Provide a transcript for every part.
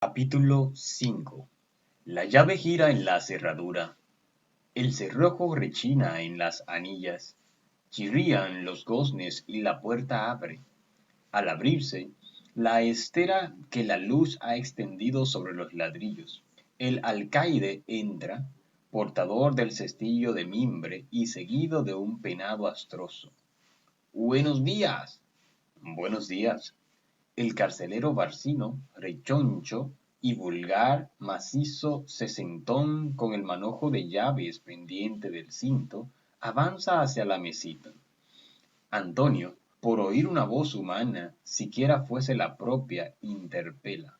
Capítulo 5. La llave gira en la cerradura, el cerrojo rechina en las anillas, chirrían los goznes y la puerta abre. Al abrirse, la estera que la luz ha extendido sobre los ladrillos. El alcaide entra, portador del cestillo de mimbre y seguido de un penado astroso. Buenos días. Buenos días. El carcelero Barcino, rechoncho y vulgar, macizo, sesentón, con el manojo de llaves pendiente del cinto, avanza hacia la mesita. Antonio, por oír una voz humana, siquiera fuese la propia, interpela.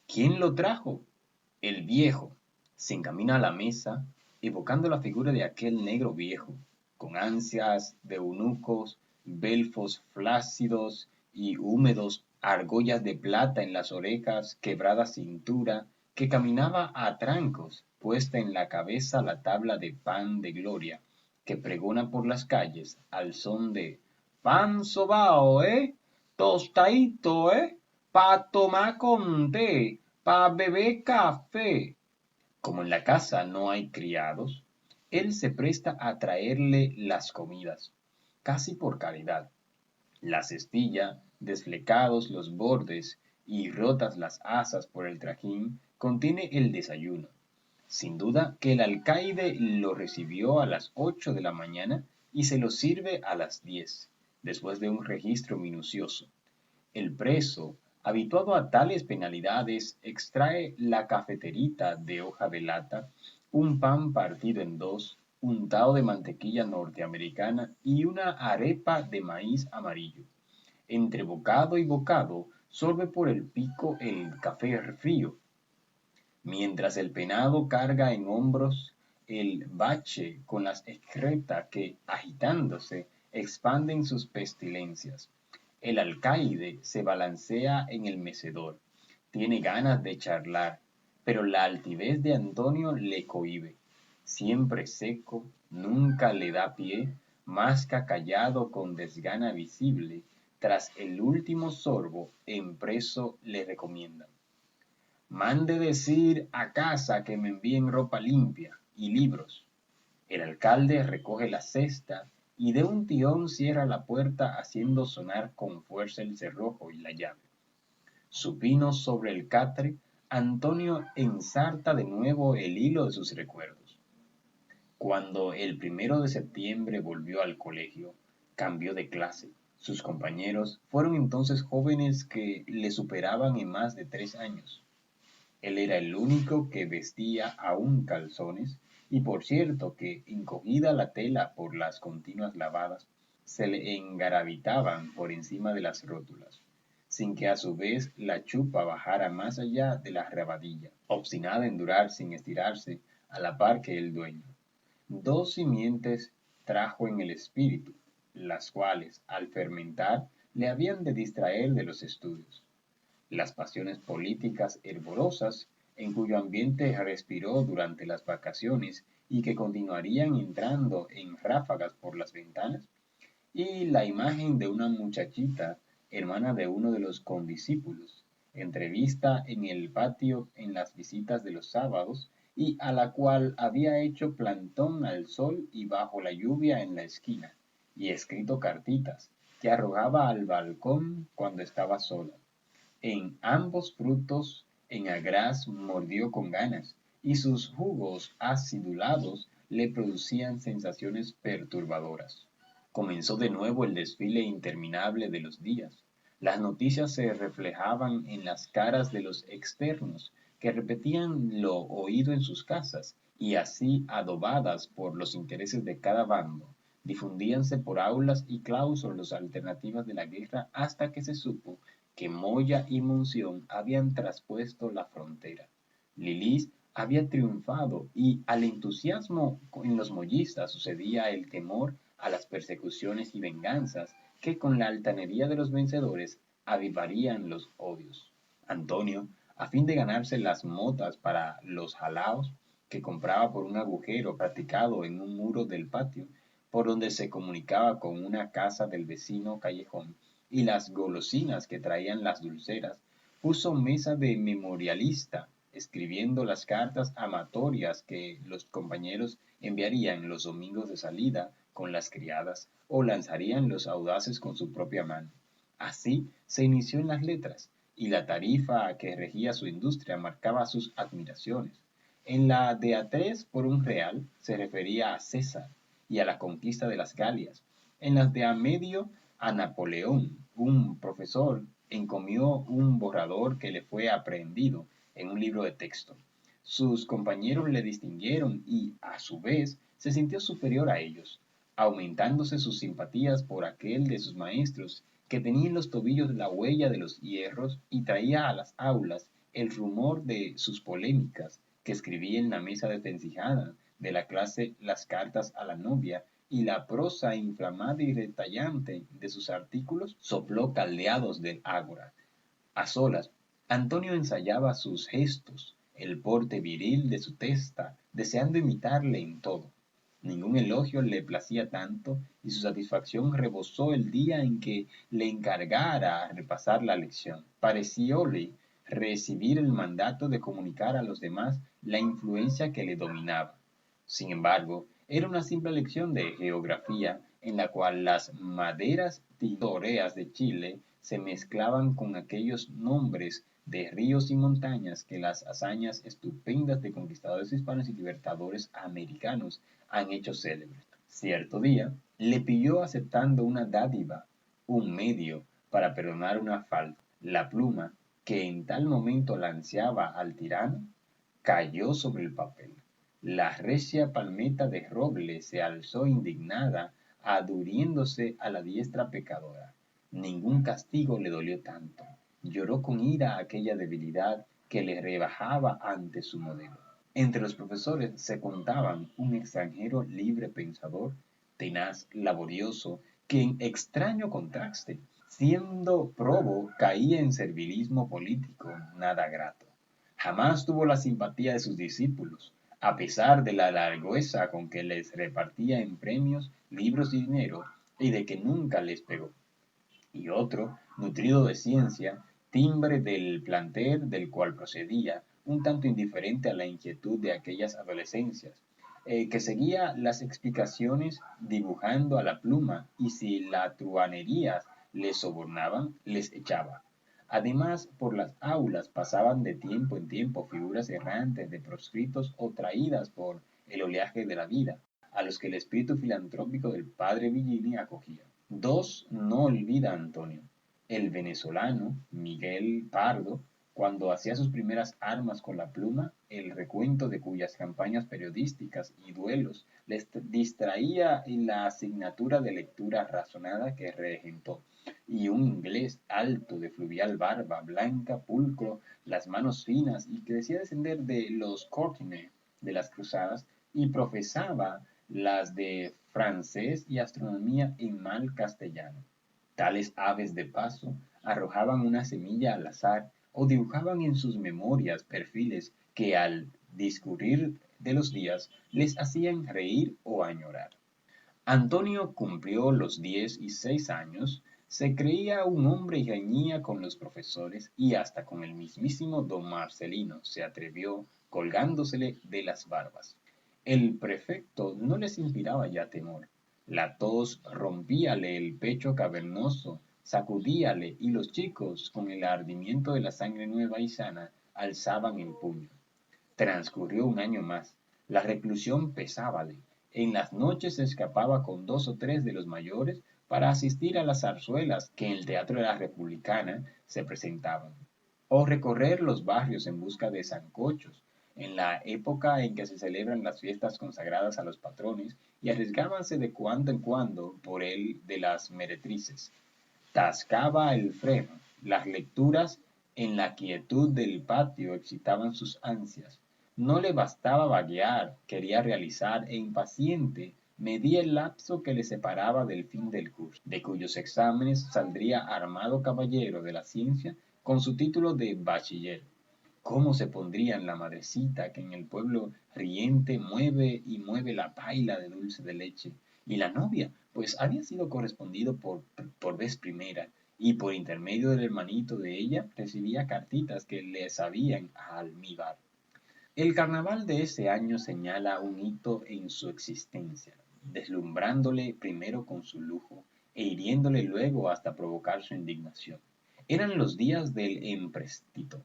¿Quién lo trajo? El viejo. Se encamina a la mesa, evocando la figura de aquel negro viejo, con ansias de eunucos, belfos flácidos y húmedos, argollas de plata en las orejas, quebrada cintura, que caminaba a trancos, puesta en la cabeza la tabla de pan de gloria, que pregona por las calles al son de pan sobao, tostadito, pa tomar con té, pa beber café. Como en la casa no hay criados, él se presta a traerle las comidas, casi por caridad. La cestilla, desflecados los bordes y rotas las asas por el trajín, contiene el desayuno. Sin duda que el alcaide lo recibió a las 8 de la mañana y se lo sirve a las 10, después de un registro minucioso. El preso, habituado a tales penalidades, extrae la cafeterita de hoja de lata, un pan partido en dos, untado de mantequilla norteamericana y una arepa de maíz amarillo. Entre bocado y bocado, sorbe por el pico el café frío, mientras el penado carga en hombros el bache con las excreta que, agitándose, expanden sus pestilencias. El alcaide se balancea en el mecedor, tiene ganas de charlar, pero la altivez de Antonio le cohíbe. Siempre seco, nunca le da pie, masca callado con desgana visible, tras el último sorbo, empreso le recomienda. Mande decir a casa que me envíen ropa limpia y libros. El alcalde recoge la cesta y de un tirón cierra la puerta haciendo sonar con fuerza el cerrojo y la llave. Supino sobre el catre, Antonio ensarta de nuevo el hilo de sus recuerdos. Cuando el 1 de septiembre volvió al colegio, cambió de clase. Sus compañeros fueron entonces jóvenes que le superaban en más de 3 años. Él era el único que vestía aún calzones, y por cierto que, encogida la tela por las continuas lavadas, se le engarabitaban por encima de las rótulas, sin que a su vez la chupa bajara más allá de la rabadilla, obstinada en durar sin estirarse a la par que el dueño. Dos simientes trajo en el espíritu, las cuales, al fermentar, le habían de distraer de los estudios. Las pasiones políticas hervorosas en cuyo ambiente respiró durante las vacaciones y que continuarían entrando en ráfagas por las ventanas, y la imagen de una muchachita, hermana de uno de los condiscípulos, entrevista en el patio en las visitas de los sábados y a la cual había hecho plantón al sol y bajo la lluvia en la esquina, y escrito cartitas que arrojaba al balcón cuando estaba sola. En ambos frutos en agraz mordió con ganas, y sus jugos acidulados le producían sensaciones perturbadoras. Comenzó de nuevo el desfile interminable de los días. Las noticias se reflejaban en las caras de los externos, que repetían lo oído en sus casas, y así adobadas por los intereses de cada bando, difundíanse por aulas y claustros las alternativas de la guerra hasta que se supo que Moya y Monción habían traspuesto la frontera. Lilis había triunfado y al entusiasmo en los mollistas sucedía el temor a las persecuciones y venganzas que con la altanería de los vencedores avivarían los odios. Antonio, a fin de ganarse las motas para los jalaos que compraba por un agujero practicado en un muro del patio, por donde se comunicaba con una casa del vecino callejón, y las golosinas que traían las dulceras, puso mesa de memorialista, escribiendo las cartas amatorias que los compañeros enviarían los domingos de salida con las criadas o lanzarían los audaces con su propia mano. Así se inició en las letras, y la tarifa que regía su industria marcaba sus admiraciones. En la de a tres por un real se refería a César y a la conquista de las Galias. En las de a medio a Napoleón. Un profesor encomió un borrador que le fue aprehendido en un libro de texto. Sus compañeros le distinguieron y, a su vez, se sintió superior a ellos, aumentándose sus simpatías por aquel de sus maestros que tenía en los tobillos la huella de los hierros y traía a las aulas el rumor de sus polémicas que escribía en la mesa desvencijada de la clase las cartas a la novia y la prosa inflamada y retallante de sus artículos sopló caldeados del ágora. A solas, Antonio ensayaba sus gestos, el porte viril de su testa, deseando imitarle en todo. Ningún elogio le placía tanto y su satisfacción rebosó el día en que le encargara repasar la lección. Parecióle recibir el mandato de comunicar a los demás la influencia que le dominaba. Sin embargo, era una simple lección de geografía en la cual las maderas tintoreas de Chile se mezclaban con aquellos nombres de ríos y montañas que las hazañas estupendas de conquistadores hispanos y libertadores americanos han hecho célebres. Cierto día, le pilló aceptando una dádiva, un medio para perdonar una falta. La pluma, que en tal momento lanceaba al tirano, cayó sobre el papel. La recia palmeta de roble se alzó indignada, adhiriéndose a la diestra pecadora. Ningún castigo le dolió tanto. Lloró con ira aquella debilidad que le rebajaba ante su modelo. Entre los profesores se contaban un extranjero libre pensador, tenaz, laborioso, que en extraño contraste, siendo probo, caía en servilismo político nada grato. Jamás tuvo la simpatía de sus discípulos, a pesar de la largueza con que les repartía en premios, libros y dinero, y de que nunca les pegó. Y otro, nutrido de ciencia, timbre del planter del cual procedía, un tanto indiferente a la inquietud de aquellas adolescencias, que seguía las explicaciones dibujando a la pluma y si las truhanerías les sobornaban, les echaba. Además, por las aulas pasaban de tiempo en tiempo figuras errantes de proscritos o traídas por el oleaje de la vida, a los que el espíritu filantrópico del padre Villini acogía. Dos no olvida Antonio: el venezolano Miguel Pardo, cuando hacía sus primeras armas con la pluma, el recuento de cuyas campañas periodísticas y duelos les distraía en la asignatura de lectura razonada que regentó, y un inglés alto, de fluvial barba blanca, pulcro, las manos finas, y que decía descender de los Courtenay de las cruzadas, y profesaba las de francés y astronomía en mal castellano. Tales aves de paso arrojaban una semilla al azar o dibujaban en sus memorias perfiles que al discurrir de los días les hacían reír o añorar. Antonio cumplió los 16 años, se creía un hombre y reñía con los profesores y hasta con el mismísimo don Marcelino se atrevió colgándosele de las barbas. El prefecto no les inspiraba ya temor. La tos rompíale el pecho cavernoso, sacudíale y los chicos, con el ardimiento de la sangre nueva y sana, alzaban el puño. Transcurrió un año más. La reclusión pesábale. En las noches se escapaba con dos o tres de los mayores para asistir a las zarzuelas que en el Teatro de la Republicana se presentaban, o recorrer los barrios en busca de sancochos, en la época en que se celebran las fiestas consagradas a los patrones, y arriesgábanse de cuando en cuando por el de las meretrices. Tascaba el freno. Las lecturas en la quietud del patio excitaban sus ansias. No le bastaba vaguear, quería realizar, e impaciente medía el lapso que le separaba del fin del curso, de cuyos exámenes saldría armado caballero de la ciencia con su título de bachiller. ¿Cómo se pondrían la madrecita que en el pueblo riente mueve y mueve la paila de dulce de leche? Y la novia, pues había sido correspondido por vez primera, y por intermedio del hermanito de ella recibía cartitas que le sabían a almíbar. El carnaval de ese año señala un hito en su existencia, deslumbrándole primero con su lujo e hiriéndole luego hasta provocar su indignación. Eran los días del empréstito.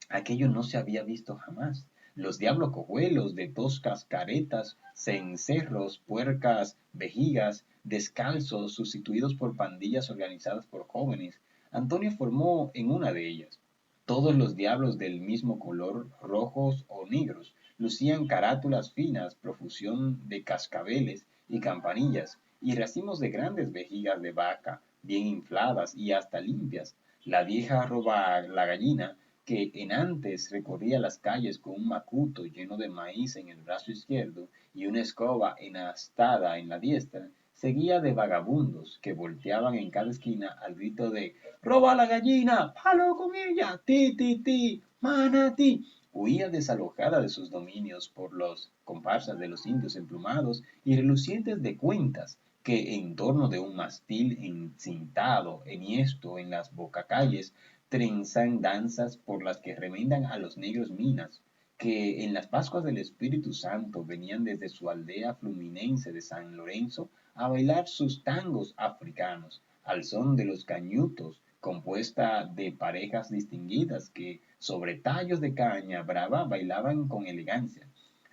Aquello no se había visto jamás. Los diablos cojuelos de toscas caretas, cencerros, puercas, vejigas, descalzos, sustituidos por pandillas organizadas por jóvenes. Antonio formó en una de ellas. Todos los diablos del mismo color, rojos o negros, lucían carátulas finas, profusión de cascabeles y campanillas, y racimos de grandes vejigas de vaca, bien infladas y hasta limpias. La vieja roba la gallina que enantes recorría las calles con un macuto lleno de maíz en el brazo izquierdo y una escoba enastada en la diestra, seguía de vagabundos que volteaban en cada esquina al grito de ¡roba la gallina! ¡Palo con ella! ¡Ti, ti, ti! ¡Manatí! Huía desalojada de sus dominios por los comparsas de los indios emplumados y relucientes de cuentas que en torno de un mastil encintado, enhiesto en las bocacalles, trenzan danzas por las que remendan a los negros minas, que en las Pascuas del Espíritu Santo venían desde su aldea fluminense de San Lorenzo a bailar sus tangos africanos, al son de los cañutos, compuesta de parejas distinguidas que sobre tallos de caña brava bailaban con elegancia.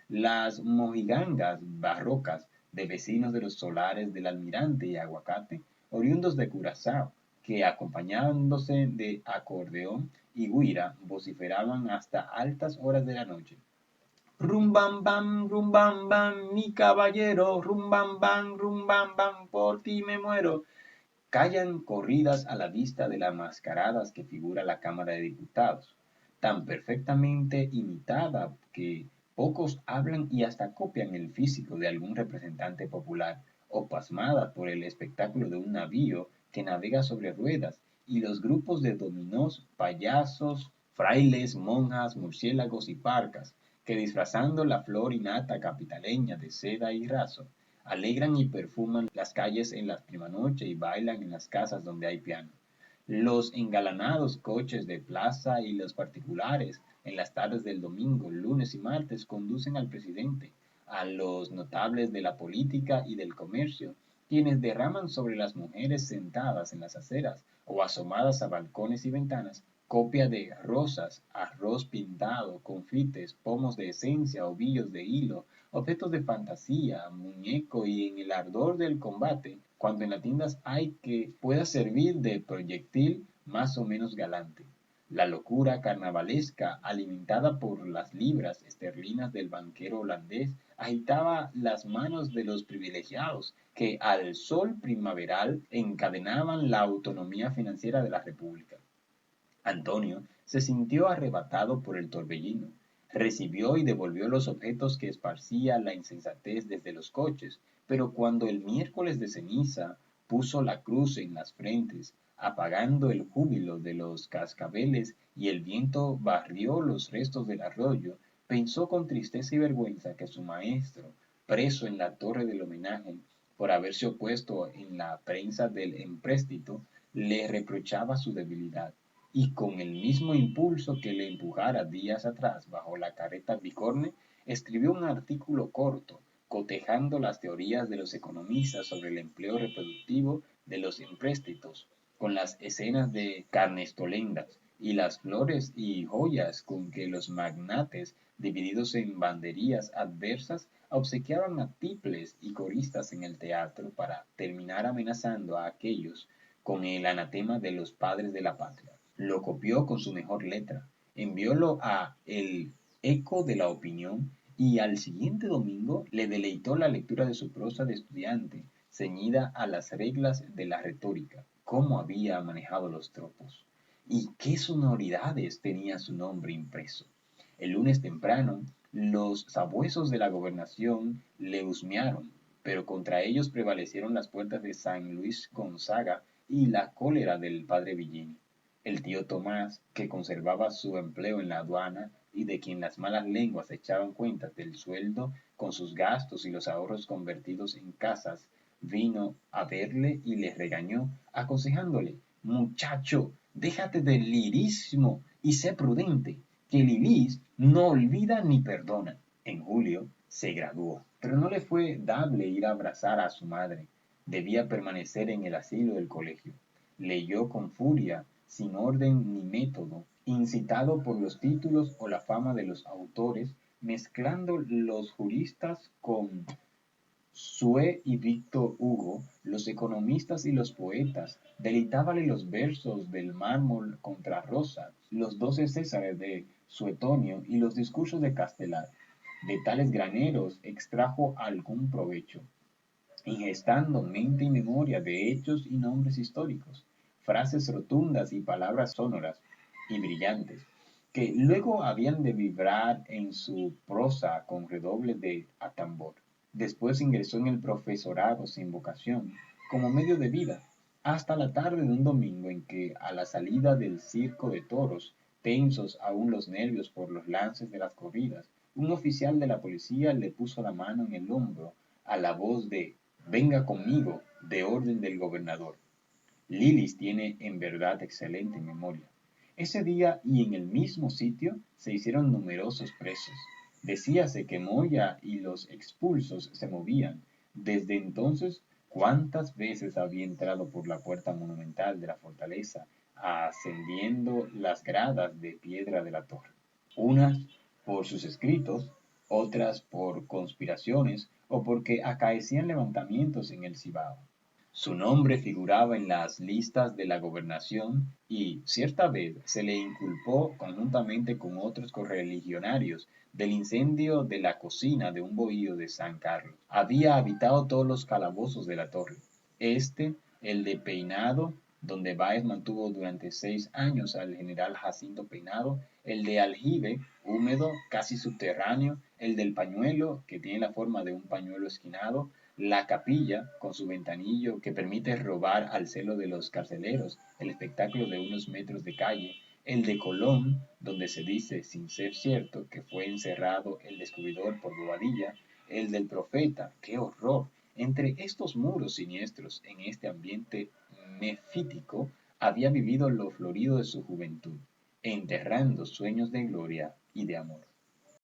Las mojigangas barrocas de vecinos de los solares del Almirante y Aguacate, oriundos de Curazao, que acompañándose de acordeón y guira vociferaban hasta altas horas de la noche. Rum bam bam, mi caballero, rum bam bam, por ti me muero. Callan corridas a la vista de las mascaradas que figura la Cámara de Diputados, tan perfectamente imitada que pocos hablan y hasta copian el físico de algún representante popular, o pasmadas por el espectáculo de un navío que navega sobre ruedas, y los grupos de dominós, payasos, frailes, monjas, murciélagos y parcas, que disfrazando la flor innata capitaleña de seda y raso, alegran y perfuman las calles en la prima noche y bailan en las casas donde hay piano. Los engalanados coches de plaza y los particulares en las tardes del domingo, lunes y martes conducen al presidente, a los notables de la política y del comercio, quienes derraman sobre las mujeres sentadas en las aceras o asomadas a balcones y ventanas copia de rosas, arroz pintado, confites, pomos de esencia, ovillos de hilo, objetos de fantasía, muñeco y en el ardor del combate, cuando en las tiendas hay que pueda servir de proyectil más o menos galante. La locura carnavalesca, alimentada por las libras esterlinas del banquero holandés, agitaba las manos de los privilegiados que al sol primaveral encadenaban la autonomía financiera de la República. Antonio se sintió arrebatado por el torbellino, recibió y devolvió los objetos que esparcía la insensatez desde los coches, pero cuando el miércoles de ceniza puso la cruz en las frentes, apagando el júbilo de los cascabeles y el viento barrió los restos del arroyo, pensó con tristeza y vergüenza que su maestro, preso en la torre del homenaje, por haberse opuesto en la prensa del empréstito, le reprochaba su debilidad y con el mismo impulso que le empujara días atrás bajo la carreta bicorne, escribió un artículo corto, cotejando las teorías de los economistas sobre el empleo reproductivo de los empréstitos, con las escenas de carnestolendas y las flores y joyas con que los magnates, divididos en banderías adversas, obsequiaban a tiples y coristas en el teatro para terminar amenazando a aquellos con el anatema de los padres de la patria. Lo copió con su mejor letra, enviólo a El Eco de la Opinión y al siguiente domingo le deleitó la lectura de su prosa de estudiante, ceñida a las reglas de la retórica. Cómo había manejado los tropos y qué sonoridades tenía su nombre impreso. El lunes temprano, los sabuesos de la gobernación le husmearon, pero contra ellos prevalecieron las puertas de San Luis Gonzaga y la cólera del padre Villini. El tío Tomás, que conservaba su empleo en la aduana y de quien las malas lenguas echaban cuentas del sueldo con sus gastos y los ahorros convertidos en casas, vino a verle y le regañó, aconsejándole Muchacho, déjate del lirismo y sé prudente, que Lilis no olvida ni perdona. En julio se graduó, pero no le fue dable ir a abrazar a su madre. Debía permanecer en el asilo del colegio. Leyó con furia, sin orden ni método, incitado por los títulos o la fama de los autores, mezclando los juristas con Sue y Víctor Hugo, los economistas y los poetas, deleitábale los versos del mármol contra Rosa, los 12 Césares de Suetonio y los discursos de Castelar. De tales graneros extrajo algún provecho, ingestando mente y memoria de hechos y nombres históricos, frases rotundas y palabras sonoras y brillantes, que luego habían de vibrar en su prosa con redoble de atambor. Después ingresó en el profesorado sin vocación, como medio de vida, hasta la tarde de un domingo en que, a la salida del circo de toros, tensos aún los nervios por los lances de las corridas, un oficial de la policía le puso la mano en el hombro a la voz de Venga conmigo, de orden del gobernador. Lilis tiene en verdad excelente memoria. Ese día y en el mismo sitio se hicieron numerosos presos. Decíase que Moya y los expulsos se movían. Desde entonces, cuántas veces había entrado por la puerta monumental de la fortaleza, ascendiendo las gradas de piedra de la torre. Unas por sus escritos, otras por conspiraciones o porque acaecían levantamientos en el Cibao. Su nombre figuraba en las listas de la gobernación y, cierta vez, se le inculpó, conjuntamente con otros correligionarios, del incendio de la cocina de un bohío de San Carlos. Había habitado todos los calabozos de la torre. Este, el de Peinado, donde Báez mantuvo durante 6 años al general Jacinto Peinado, el de Aljibe, húmedo, casi subterráneo, el del Pañuelo, que tiene la forma de un pañuelo esquinado, la capilla, con su ventanillo que permite robar al celo de los carceleros el espectáculo de unos metros de calle, el de Colón, donde se dice, sin ser cierto, que fue encerrado el descubridor por Bobadilla, el del Profeta, ¡qué horror! Entre estos muros siniestros, en este ambiente mefítico, había vivido lo florido de su juventud, enterrando sueños de gloria y de amor.